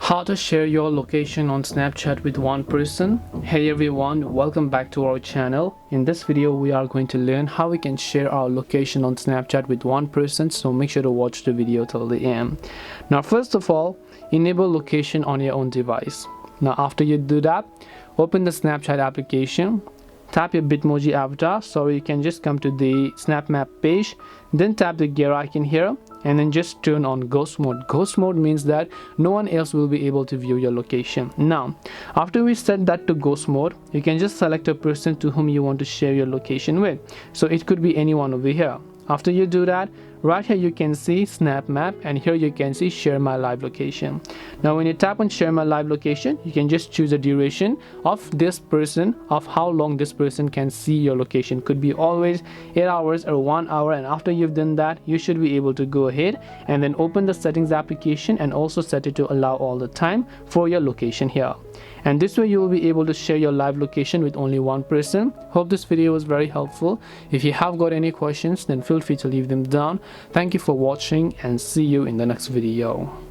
How to share your location on Snapchat with one person. Hey everyone, welcome back to our channel. In this video we are going to learn how we can share our location on Snapchat with one person, so make sure to watch the video till the end. Now first of all, enable location on your own device. Now after you do that, open the Snapchat application, tap your Bitmoji avatar, so you can just come to the Snap Map page, then tap the gear icon here and then just turn on ghost mode. Ghost mode means that no one else will be able to view your location. Now after we set that to ghost mode, you can just select a person to whom you want to share your location with. So it could be anyone over here. After you do that, right here you can see Snap Map, and here you can see share my live location. Now when you tap on share my live location, you can just choose the duration of this person, of how long this person can see your location. Could be always 8 hours or 1 hour, and after you've done that, you should be able to go ahead and then open the settings application and also set it to allow all the time for your location here. And this way you will be able to share your live location with only one person. Hope this video was very helpful. If you have got any questions, then feel free to leave them down. Thank you for watching and see you in the next video.